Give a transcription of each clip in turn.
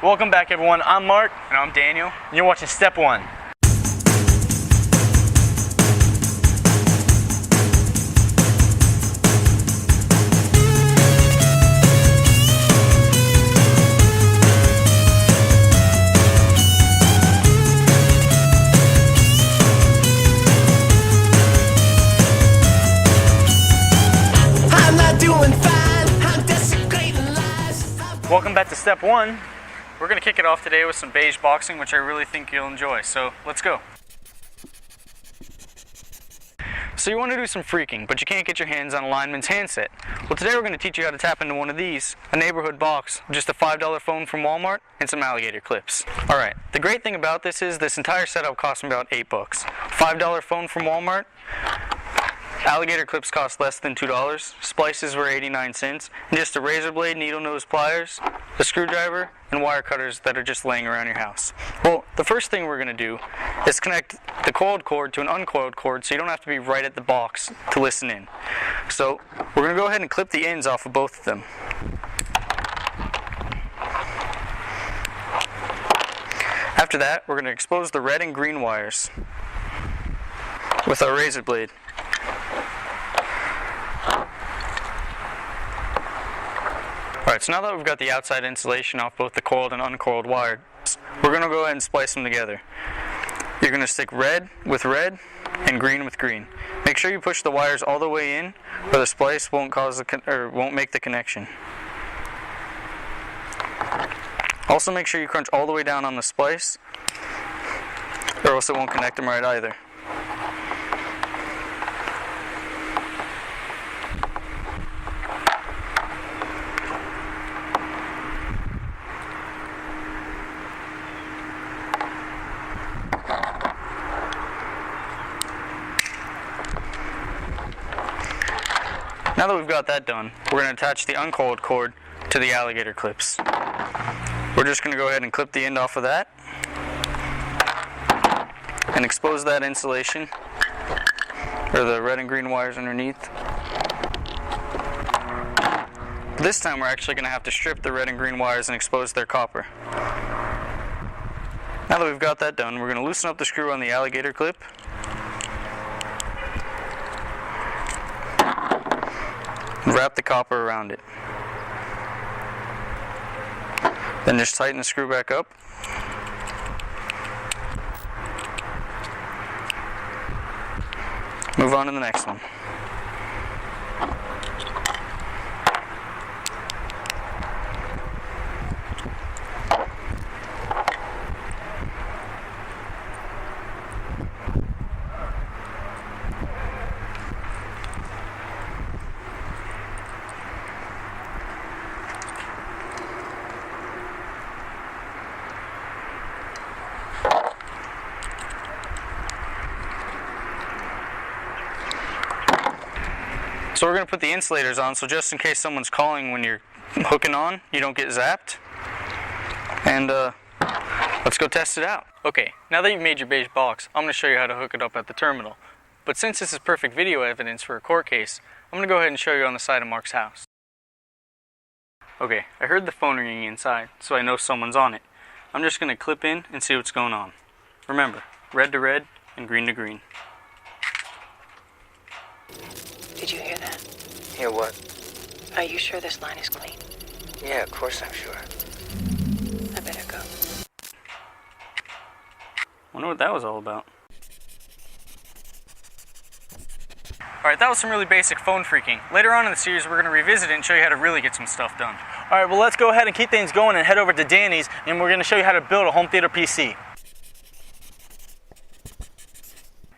Welcome back, everyone. I'm Mark. And I'm Daniel. And you're watching Step 1. Welcome back to Step 1. We're going to kick it off today with some beige boxing, which I really think you'll enjoy. So let's go. So you want to do some freaking, but you can't get your hands on a lineman's handset. Well, today we're going to teach you how to tap into one of these, a neighborhood box, just a $5 phone from Walmart and some alligator clips. Alright, the great thing about this is this entire setup cost me about $8. $5 phone from Walmart. Alligator clips cost less than $2, splices were 89 cents, and just a razor blade, needle nose pliers, a screwdriver, and wire cutters that are just laying around your house. Well, the first thing we're going to do is connect the coiled cord to an uncoiled cord so you don't have to be right at the box to listen in. So we're going to go ahead and clip the ends off of both of them. After that, we're going to expose the red and green wires with our razor blade. Alright, so now that we've got the outside insulation off both the coiled and uncoiled wires, we're going to go ahead and splice them together. You're going to stick red with red and green with green. Make sure you push the wires all the way in, or the splice won't make the connection. Also make sure you crunch all the way down on the splice, or else it won't connect them right either. Now that we've got that done, we're going to attach the uncoiled cord to the alligator clips. We're just going to go ahead and clip the end off of that and expose that insulation, or the red and green wires underneath. This time we're actually going to have to strip the red and green wires and expose their copper. Now that we've got that done, we're going to loosen up the screw on the alligator clip. Wrap the copper around it. Then just tighten the screw back up. Move on to the next one. So we're going to put the insulators on, so just in case someone's calling when you're hooking on, you don't get zapped. And let's go test it out. Okay, now that you've made your beige box, I'm going to show you how to hook it up at the terminal. But since this is perfect video evidence for a court case, I'm going to go ahead and show you on the side of Mark's house. Okay, I heard the phone ringing inside, so I know someone's on it. I'm just going to clip in and see what's going on. Remember, red to red and green to green. Did you hear that? Hear what? Are you sure this line is clean? Yeah, of course I'm sure. I better go. Wonder what that was all about. Alright, that was some really basic phone freaking. Later on in the series, we're going to revisit it and show you how to really get some stuff done. Alright, well let's go ahead and keep things going and head over to Danny's, and we're going to show you how to build a home theater PC.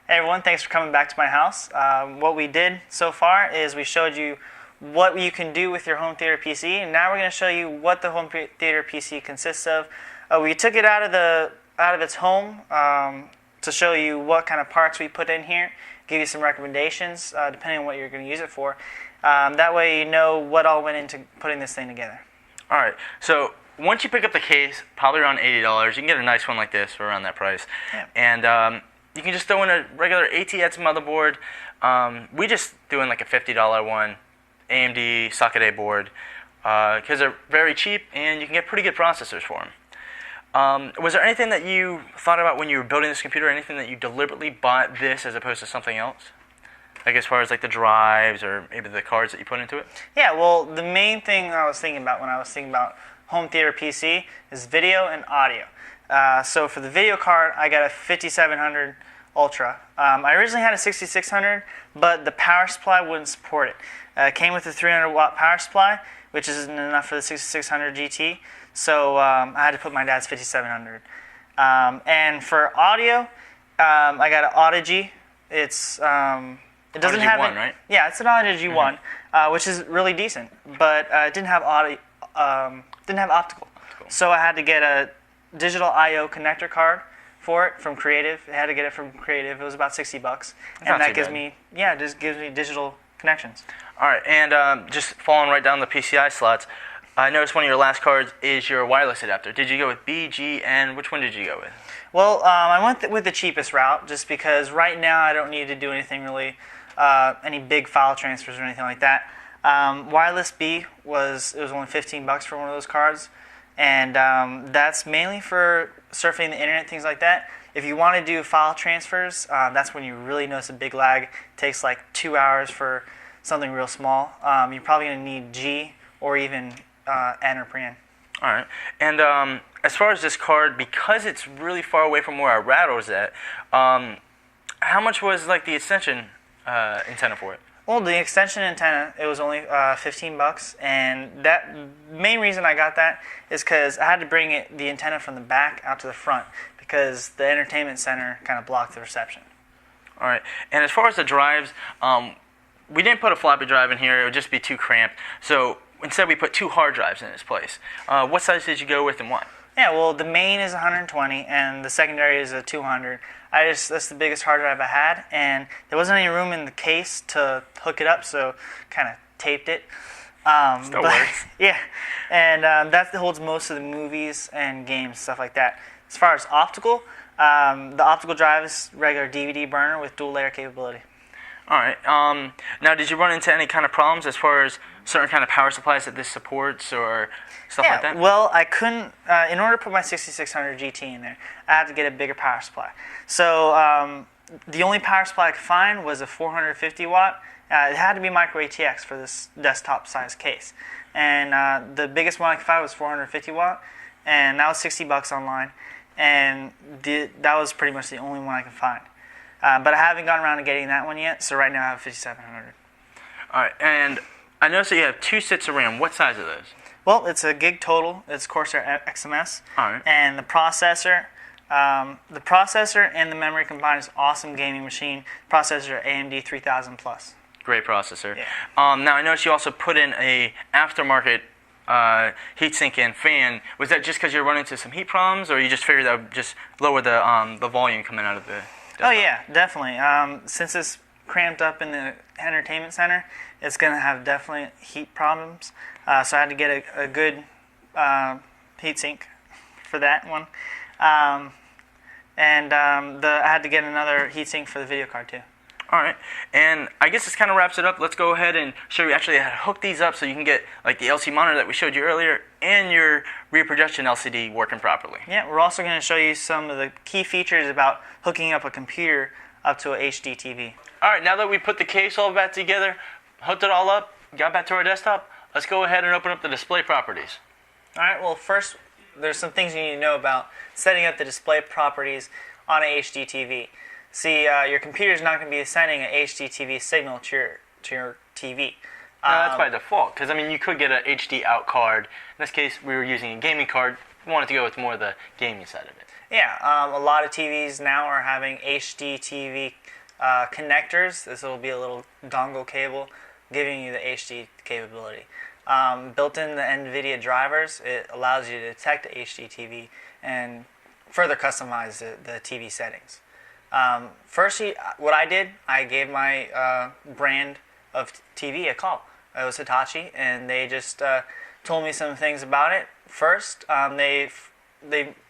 Hey everyone, thanks for coming back to my house. What we did so far is we showed you what you can do with your home theater PC, and now we're going to show you what the home theater PC consists of. We took it out of its home to show you what kind of parts we put in here, give you some recommendations depending on what you're going to use it for. That way you know what all went into putting this thing together. Alright, so once you pick up the case, probably around $80, you can get a nice one like this for around that price. Yeah. And you can just throw in a regular ATX motherboard. We just doing like a $50 one, AMD socket A board, because they're very cheap and you can get pretty good processors for them. Was there anything that you thought about when you were building this computer? Anything that you deliberately bought this as opposed to something else? Like as far as like the drives or maybe the cards that you put into it? Yeah, well, the main thing I was thinking about when I was thinking about home theater PC is video and audio. So for the video card, I got a 5700 Ultra. I originally had a 6600, but the power supply wouldn't support it. It came with a 300 watt power supply, which isn't enough for the 6600 GT. So I had to put my dad's 5700. And for audio, I got an Audigy. It doesn't Audigy have 1, right? Yeah, it's an Audigy 1, which is really decent, but it didn't have optical. So I had to get a digital I/O connector card for it from Creative. I had to get it from Creative. It was about $60, and Not that too gives bad. me just gives me digital connections. All right, and just following right down the PCI slots, I noticed one of your last cards is your wireless adapter. Did you go with B, G, and which one did you go with? Well, I went with the cheapest route just because right now I don't need to do anything really, any big file transfers or anything like that. Wireless B was only $15 for one of those cards, and that's mainly for surfing the internet, things like that. If you want to do file transfers, that's when you really notice a big lag. It takes like 2 hours for something real small. You're probably going to need G or even N or pre-N. All right, and as far as this card, because it's really far away from where our router's at, how much was like the extension antenna for it? Well, the extension antenna, it was only $15, and that main reason I got that is because I had to bring the antenna from the back out to the front because the entertainment center kind of blocked the reception. All right, and as far as the drives, we didn't put a floppy drive in here. It would just be too cramped. So instead, we put 2 hard drives in its place. What size did you go with and why? Yeah, well, the main is 120, and the secondary is a 200. That's the biggest hard drive I had, and there wasn't any room in the case to hook it up, so kind of taped it. Still works. Yeah, and that holds most of the movies and games, stuff like that. As far as optical, the optical drive is regular DVD burner with dual layer capability. All right. Now, did you run into any kind of problems as far as certain kind of power supplies that this supports or stuff like that? Well, I couldn't, in order to put my 6600 GT in there, I had to get a bigger power supply. So the only power supply I could find was a 450 watt. It had to be micro ATX for this desktop size case. And the biggest one I could find was 450 watt, and that was $60 online. And that was pretty much the only one I could find. But I haven't gotten around to getting that one yet, so right now I have 5700. All right, and I noticed that you have 2 sets of RAM. What size are those? Well, it's a gig total. It's Corsair XMS. All right. And the processor and the memory combined is awesome gaming machine. Processor AMD 3000 plus. Great processor. Yeah. Now, I noticed you also put in a aftermarket heatsink and fan. Was that just because you're running into some heat problems, or you just figured that would just lower the volume coming out of the desktop? Oh yeah, definitely. Since it's cramped up in the entertainment center, it's going to have definitely heat problems. So I had to get a good heatsink for that one. I had to get another heatsink for the video card too. All right, and I guess this kind of wraps it up. Let's go ahead and show you actually how to hook these up so you can get like the LCD monitor that we showed you earlier and your rear projection LCD working properly. Yeah, we're also going to show you some of the key features about hooking up a computer up to a HD TV. All right, now that we put the case all back together, hooked it all up, got back to our desktop, let's go ahead and open up the display properties. All right, well first there's some things you need to know about setting up the display properties on an HD TV. See, your computer is not going to be sending an HD TV signal to your TV. No, that's by default, because I mean you could get an HD out card. In this case, we were using a gaming card. We wanted to go with more of the gaming side of it. Yeah, a lot of TVs now are having HD TV connectors. This will be a little dongle cable giving you the HD capability. Built in the NVIDIA drivers, it allows you to detect the HD TV and further customize the TV settings. Firstly, what I did, I gave my brand of TV a call. It was Hitachi, and they just told me some things about it. First, they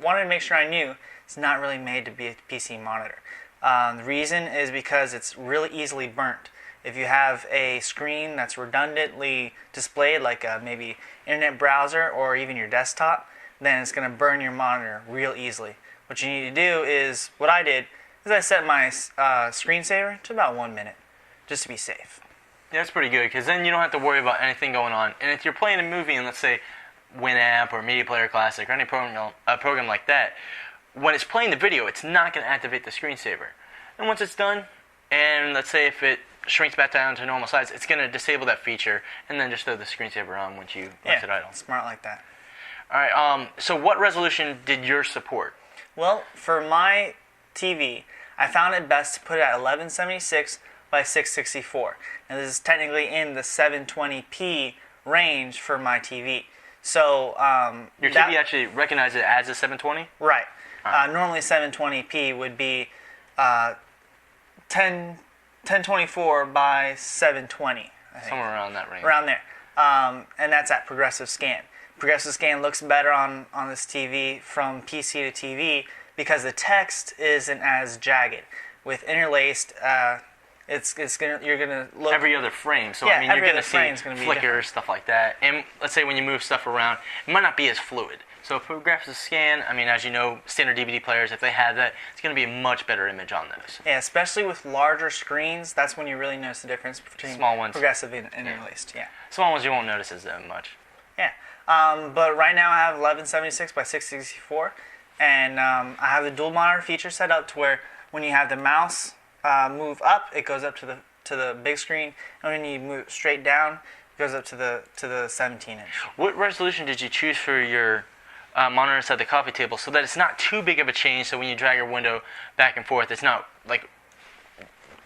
wanted to make sure I knew it's not really made to be a PC monitor. The reason is because it's really easily burnt. If you have a screen that's redundantly displayed, like maybe internet browser or even your desktop, then it's going to burn your monitor real easily. What you need to do is, what I did, is I set my screensaver to about 1 minute, just to be safe. Yeah, that's pretty good, because then you don't have to worry about anything going on. And if you're playing a movie in, let's say, Winamp or Media Player Classic or any program like that, when it's playing the video, it's not going to activate the screensaver. And once it's done, and let's say if it shrinks back down to normal size, it's going to disable that feature and then just throw the screensaver on once you let it idle. Smart like that. All right. So what resolution did yours support? Well, for my TV, I found it best to put it at 1176 by 664. Now this is technically in the 720p range for my TV. So your TV actually recognized it as a 720? Right. Normally 720p would be 1024 by 720. I think. Somewhere around that range. Around there. And that's at progressive scan. Progressive scan looks better on this TV from PC to TV because the text isn't as jagged. With interlaced, you're gonna look every other frame. So yeah, I mean, you're gonna see flickers, stuff like that. And let's say when you move stuff around, it might not be as fluid. So progressive scan, I mean, as you know, standard DVD players, if they have that, it's going to be a much better image on those. Yeah, especially with larger screens, that's when you really notice the difference between small ones, progressive and interlaced. Yeah. Small ones you won't notice as much. Yeah. But right now I have 1176 by 664, and I have the dual monitor feature set up to where when you have the mouse move up, it goes up to the big screen, and when you move straight down, it goes up to the 17-inch. What resolution did you choose for your monitor inside the coffee table so that it's not too big of a change, so when you drag your window back and forth, it's not like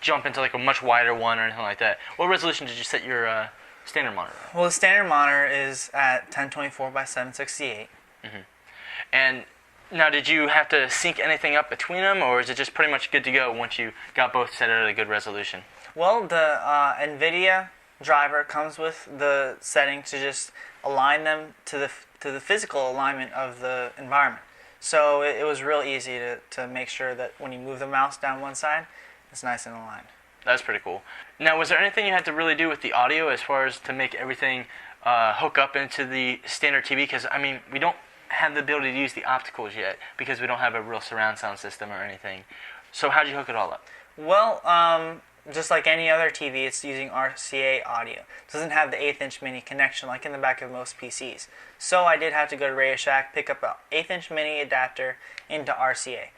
jump into like a much wider one or anything like that? What resolution did you set your standard monitor at? Well, the standard monitor is at 1024 by 768. Mm-hmm. And now, did you have to sync anything up between them, or is it just pretty much good to go once you got both set at a good resolution? Well, the NVIDIA driver comes with the setting to just align them to the physical alignment of the environment. So it was real easy to make sure that when you move the mouse down one side, it's nice and aligned. That's pretty cool. Now, was there anything you had to really do with the audio as far as to make everything hook up into the standard TV? Because, I mean, we don't have the ability to use the opticals yet because we don't have a real surround sound system or anything. So how'd you hook it all up? Well, just like any other TV, it's using RCA audio. It doesn't have the 1/8-inch mini connection like in the back of most PCs. So I did have to go to Radio Shack, pick up an 1/8-inch mini adapter into RCA.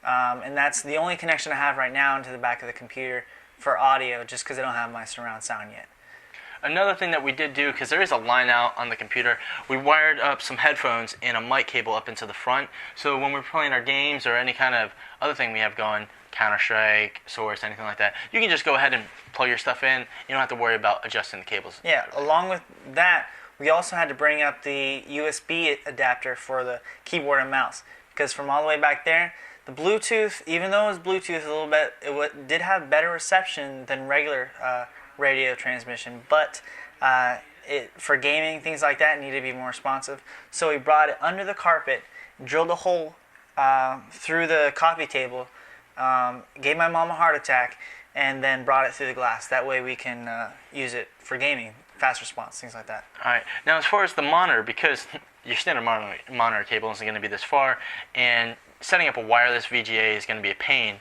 And that's the only connection I have right now into the back of the computer for audio, just because I don't have my surround sound yet. Another thing that we did do, because there is a line out on the computer, we wired up some headphones and a mic cable up into the front. So when we're playing our games or any kind of other thing we have going, Counter-Strike, Source, anything like that, you can just go ahead and plug your stuff in. You don't have to worry about adjusting the cables. Yeah, along with that, we also had to bring up the USB adapter for the keyboard and mouse. Because from all the way back there, the Bluetooth, even though it was Bluetooth a little bit, it did have better reception than regular radio transmission. But for gaming, things like that, it needed to be more responsive. So we brought it under the carpet, drilled a hole through the coffee table, gave my mom a heart attack, and then brought it through the glass. That way we can use it for gaming, fast response, things like that. All right. Now, as far as the monitor, because your standard monitor cable isn't going to be this far, and setting up a wireless VGA is going to be a pain,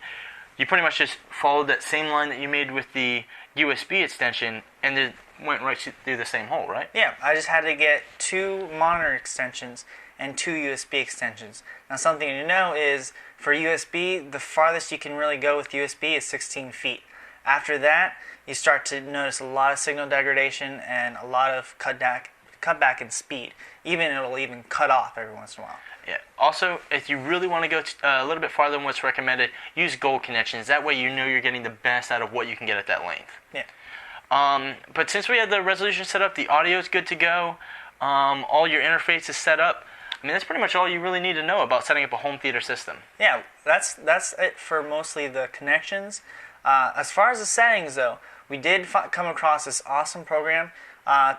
you pretty much just followed that same line that you made with the USB extension, and it went right through the same hole, right? Yeah, I just had to get 2 monitor extensions and 2 USB extensions. Now, something to know is for USB, the farthest you can really go with USB is 16 feet. After that, you start to notice a lot of signal degradation and a lot of cutback in speed. It'll even cut off every once in a while. Yeah. Also, if you really want to go a little bit farther than what's recommended, use gold connections. That way you know you're getting the best out of what you can get at that length. Yeah. But since we had the resolution set up, the audio is good to go. All your interface is set up. I mean, that's pretty much all you really need to know about setting up a home theater system. Yeah, that's it for mostly the connections. As far as the settings, though, we did come across this awesome program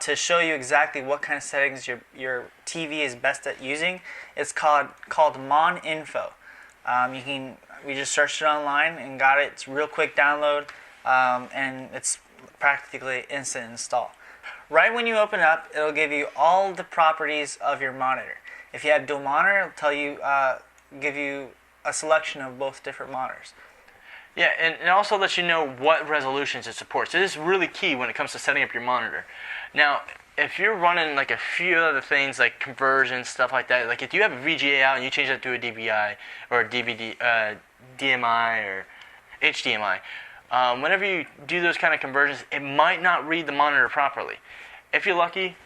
to show you exactly what kind of settings your TV is best at using. It's called MonInfo. We just searched it online and got it. It's a real quick download, and it's practically instant install. Right when you open up, it'll give you all the properties of your monitor. If you have dual monitor, it'll tell you, give you a selection of both different monitors. Yeah, and it also lets you know what resolutions it supports. It is really key when it comes to setting up your monitor. Now, if you're running like a few other things like conversions, stuff like that, like if you have a VGA out and you change that to a DVI or a DMI or HDMI, whenever you do those kind of conversions, it might not read the monitor properly. If you're lucky,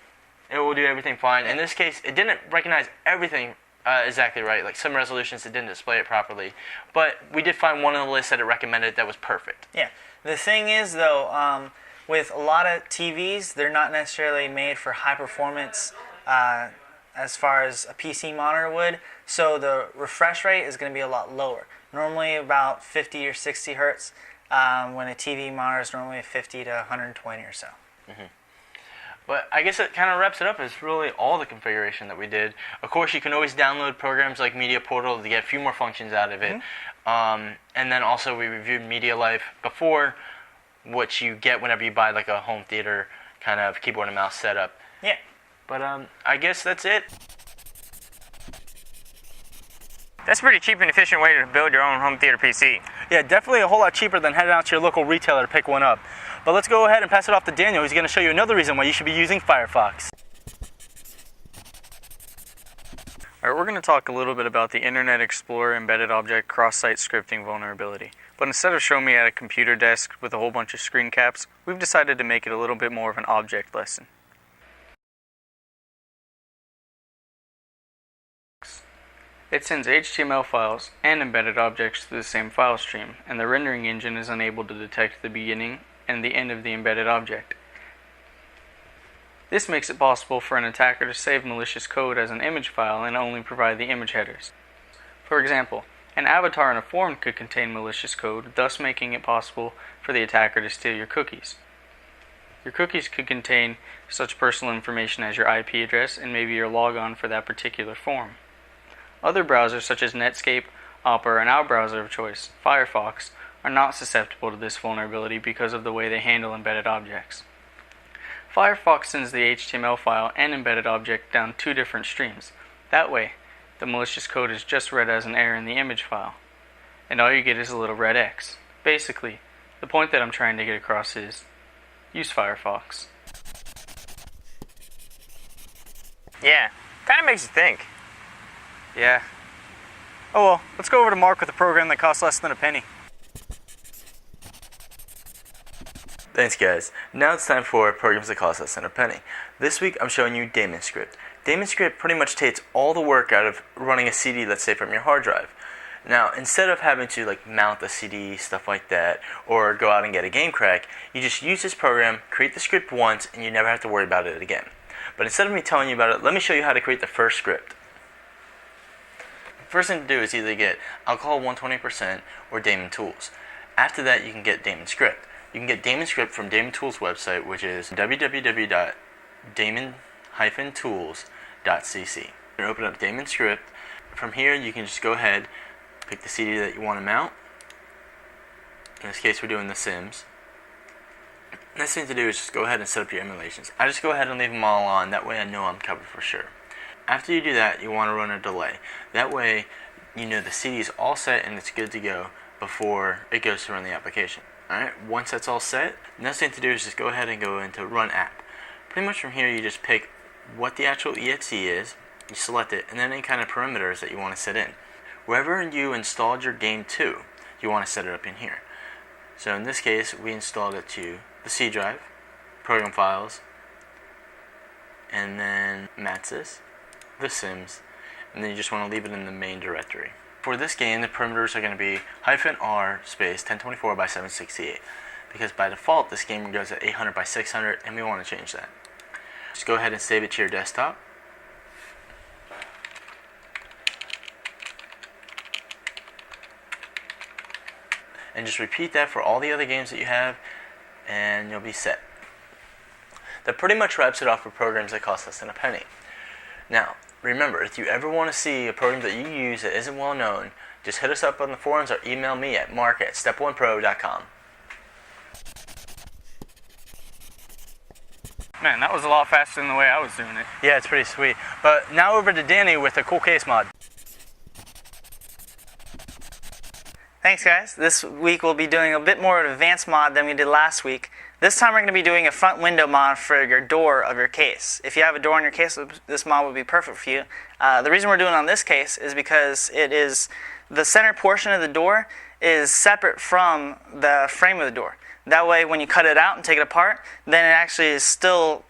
it will do everything fine. In this case, it didn't recognize everything exactly right. Like some resolutions, it didn't display it properly. But we did find one on the list that it recommended that was perfect. Yeah. The thing is, though, with a lot of TVs, they're not necessarily made for high performance as far as a PC monitor would. So the refresh rate is going to be a lot lower. Normally about 50 or 60 hertz, when a TV monitor is normally 50 to 120 or so. Mm-hmm. But I guess it kind of wraps it up. It's really all the configuration that we did. Of course, you can always download programs like Media Portal to get a few more functions out of it. Mm-hmm. And then also we reviewed Media Life before, which you get whenever you buy like a home theater kind of keyboard and mouse setup. Yeah. But I guess that's it. That's a pretty cheap and efficient way to build your own home theater PC. Yeah, definitely a whole lot cheaper than heading out to your local retailer to pick one up. But let's go ahead and pass it off to Daniel, who's going to show you another reason why you should be using Firefox. Alright, we're going to talk a little bit about the Internet Explorer embedded object cross-site scripting vulnerability. But instead of showing me at a computer desk with a whole bunch of screen caps, we've decided to make it a little bit more of an object lesson. It sends HTML files and embedded objects through the same file stream, and the rendering engine is unable to detect the beginning and the end of the embedded object. This makes it possible for an attacker to save malicious code as an image file and only provide the image headers. For example, an avatar in a form could contain malicious code, thus making it possible for the attacker to steal your cookies. Your cookies could contain such personal information as your IP address and maybe your logon for that particular form. Other browsers such as Netscape, Opera, and our browser of choice, Firefox, are not susceptible to this vulnerability because of the way they handle embedded objects. Firefox sends the HTML file and embedded object down two different streams. That way, the malicious code is just read as an error in the image file, and all you get is a little red X. Basically, the point that I'm trying to get across is, use Firefox. Yeah, kind of makes you think. Yeah. Oh well, let's go over to Mark with a program that costs less than a penny. Thanks guys. Now it's time for programs that cost less than a penny. This week I'm showing you DaemonScript. DaemonScript pretty much takes all the work out of running a CD, let's say from your hard drive. Now, instead of having to like mount the CD, stuff like that, or go out and get a game crack, you just use this program, create the script once, and you never have to worry about it again. But instead of me telling you about it, let me show you how to create the first script. First thing to do is either get alcohol 120% or Daemon Tools. After that, you can get DaemonScript. You can get DaemonScript from Daemon Tools' website, which is www.daemon-tools.cc. You open up DaemonScript. From here, you can just go ahead, pick the CD that you want to mount. In this case, we're doing The Sims. Next thing to do is just go ahead and set up your emulations. I just go ahead and leave them all on. That way I know I'm covered for sure. After you do that, you want to run a delay. That way, you know the CD is all set and it's good to go before it goes to run the application. Alright, once that's all set, the next thing to do is just go ahead and go into Run App. Pretty much from here, you just pick what the actual exe is, you select it, and then any kind of parameters that you want to set in. Wherever you installed your game to, you want to set it up in here. So in this case, we installed it to the C drive, program files, and then Matsys, The Sims, and then you just want to leave it in the main directory. For this game, the parameters are going to be -r space 1024 by 768, because by default this game goes at 800 by 600, and we want to change that. Just go ahead and save it to your desktop. And just repeat that for all the other games that you have, and you'll be set. That pretty much wraps it off for programs that cost less than a penny. Now, remember, if you ever want to see a program that you use that isn't well known, just hit us up on the forums or email me at mark@step1pro.com. Man, that was a lot faster than the way I was doing it. Yeah, it's pretty sweet. But now over to Danny with a cool case mod. Thanks guys. This week we'll be doing a bit more of an advanced mod than we did last week. This time we're going to be doing a front window mod for your door of your case. If you have a door in your case, this mod would be perfect for you. The reason we're doing it on this case is because it is the center portion of the door is separate from the frame of the door. That way when you cut it out and take it apart, then it actually is still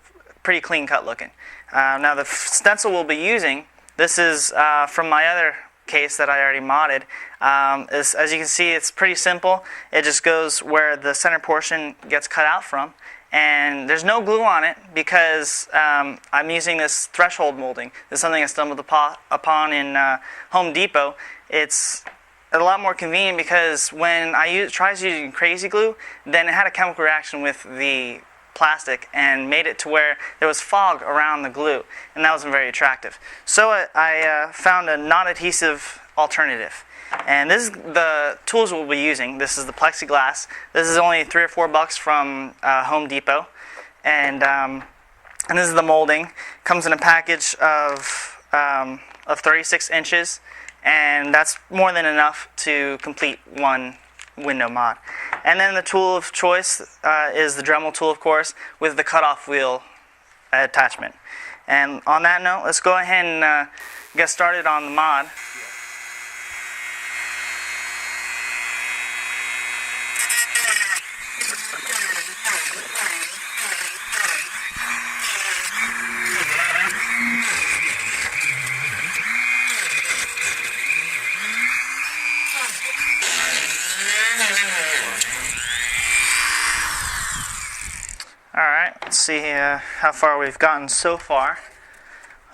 pretty clean cut looking. Now the stencil we'll be using, this is from my other case that I already modded. As you can see, it's pretty simple. It just goes where the center portion gets cut out from, and there's no glue on it because I'm using this threshold molding. This is something I stumbled upon in Home Depot. It's a lot more convenient because when I tried using crazy glue, then it had a chemical reaction with the plastic and made it to where there was fog around the glue, and that wasn't very attractive. So I found a non-adhesive alternative, and this is the tools we'll be using. This is the plexiglass. This is only $3 or $4 from Home Depot, and this is the molding. Comes in a package of 36 inches, and that's more than enough to complete one window mod. And then the tool of choice is the Dremel tool, of course, with the cutoff wheel attachment. And on that note, let's go ahead and get started on the mod. Alright, let's see how far we've gotten so far.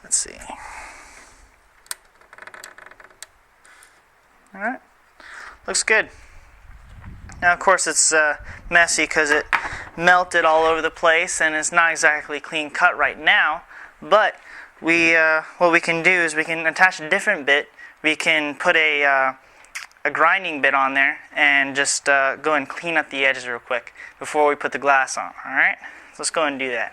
Let's see. Alright, looks good. Now of course it's messy because it melted all over the place and it's not exactly clean cut right now, but what we can do is we can attach a different bit. We can put a grinding bit on there and just go and clean up the edges real quick before we put the glass on. Alright, so let's go and do that.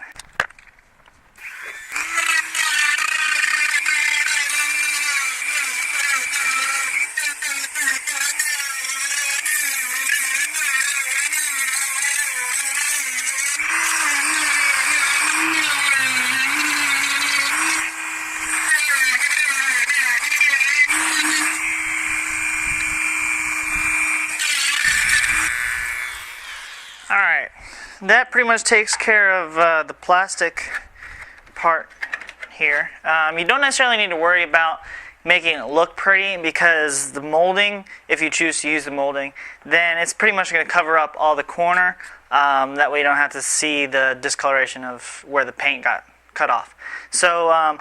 Alright, that pretty much takes care of the plastic part here. You don't necessarily need to worry about making it look pretty because the molding, if you choose to use the molding, then it's pretty much going to cover up all the corner. That way you don't have to see the discoloration of where the paint got cut off. So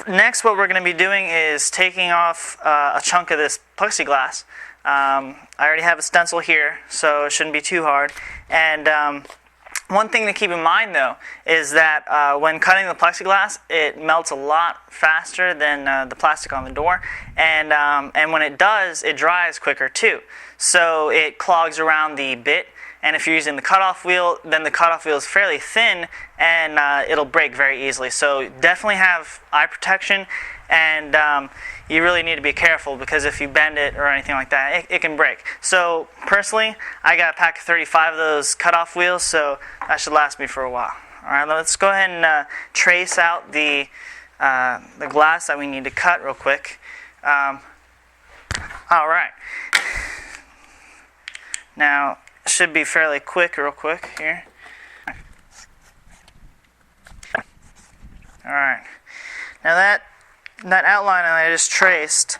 next what we're going to be doing is taking off a chunk of this plexiglass. I already have a stencil here, so it shouldn't be too hard. And one thing to keep in mind, though, is that when cutting the plexiglass, it melts a lot faster than the plastic on the door. And when it does, it dries quicker, too. So it clogs around the bit. And if you're using the cutoff wheel, then the cutoff wheel is fairly thin, and it'll break very easily. So definitely have eye protection, and you really need to be careful because if you bend it or anything like that, it can break. So personally, I got a pack of 35 of those cutoff wheels, so that should last me for a while. All right, let's go ahead and trace out the glass that we need to cut real quick. All right. Now, it should be fairly quick, real quick here. All right. Now that outline that I just traced,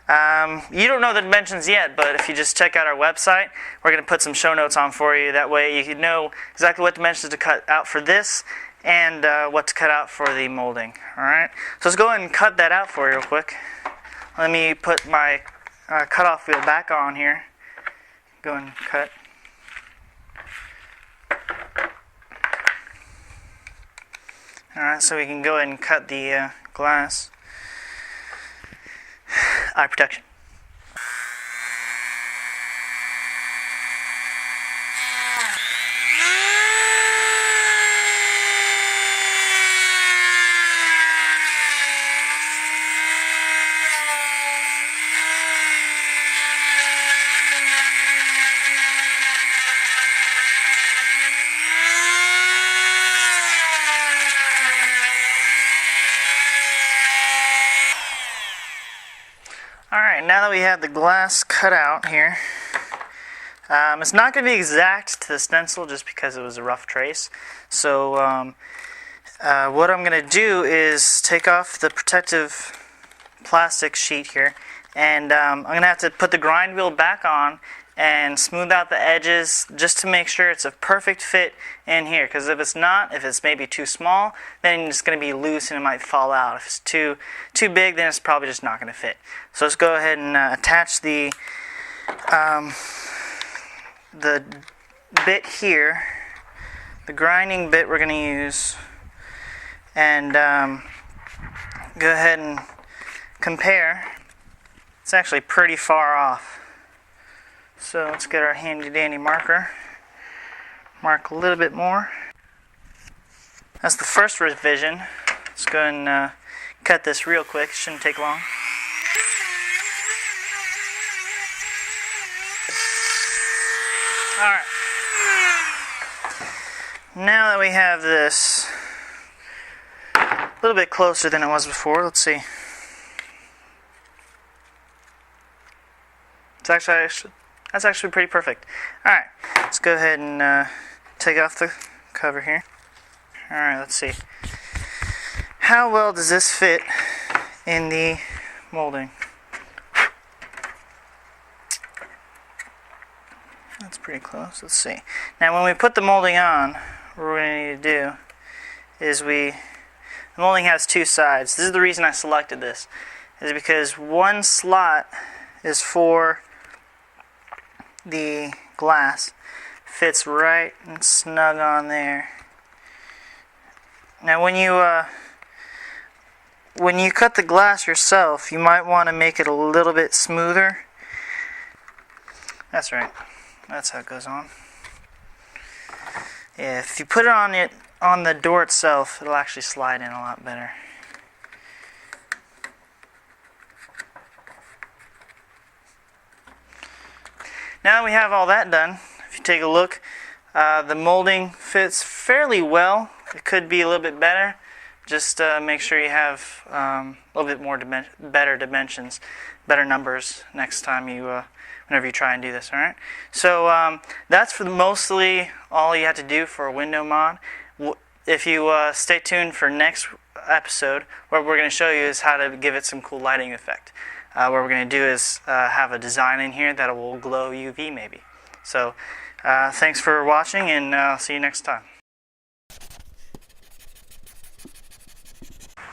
you don't know the dimensions yet, but if you just check out our website, we're going to put some show notes on for you. That way you can know exactly what dimensions to cut out for this and what to cut out for the molding. All right. So let's go ahead and cut that out for you real quick. Let me put my cutoff wheel back on here. Go and cut. Alright, so we can go ahead and cut the glass. Eye protection. now that we have the glass cut out here, it's not going to be exact to the stencil just because it was a rough trace. So what I'm going to do is take off the protective plastic sheet here, and I'm going to have to put the grind wheel back on and smooth out the edges just to make sure it's a perfect fit in here, because if it's not, if it's maybe too small, then it's going to be loose and it might fall out. If it's too big, then it's probably just not going to fit. So let's go ahead and attach the bit here, the grinding bit we're going to use, and go ahead and compare. It's actually pretty far off. So let's get our handy dandy marker. Mark a little bit more. That's the first revision. Let's go and cut this real quick. Shouldn't take long. Alright. Now that we have this a little bit closer than it was before, let's see. That's actually pretty perfect. Alright, let's go ahead and take off the cover here. Alright, let's see. How well does this fit in the molding? That's pretty close. Let's see. Now when we put the molding on, what we're going to need to do is the molding has two sides. This is the reason I selected this, is because one slot is for the glass, fits right and snug on there. Now when you cut the glass yourself, you might want to make it a little bit smoother. That's right. That's how it goes on. If you put it on the door itself, it'll actually slide in a lot better. Now that we have all that done, if you take a look, the molding fits fairly well. It could be a little bit better. Just make sure you have a little bit more better dimensions, better numbers next time whenever you try and do this. All right. So that's for mostly all you have to do for a window mod. If you stay tuned for next episode, what we're going to show you is how to give it some cool lighting effect. What we're going to do is have a design in here that will glow UV maybe. So thanks for watching, and I'll see you next time.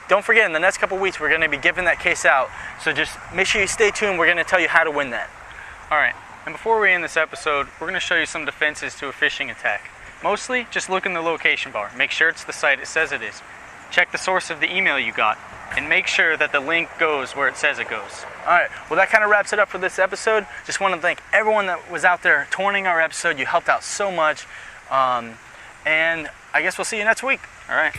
Don't forget, in the next couple weeks, we're going to be giving that case out. So just make sure you stay tuned. We're going to tell you how to win that. Alright, and before we end this episode, we're going to show you some defenses to a phishing attack. Mostly, just look in the location bar. Make sure it's the site it says it is. Check the source of the email you got, and make sure that the link goes where it says it goes. Alright, well that kind of wraps it up for this episode. Just want to thank everyone that was out there touring our episode. You helped out so much. And I guess we'll see you next week. Alright.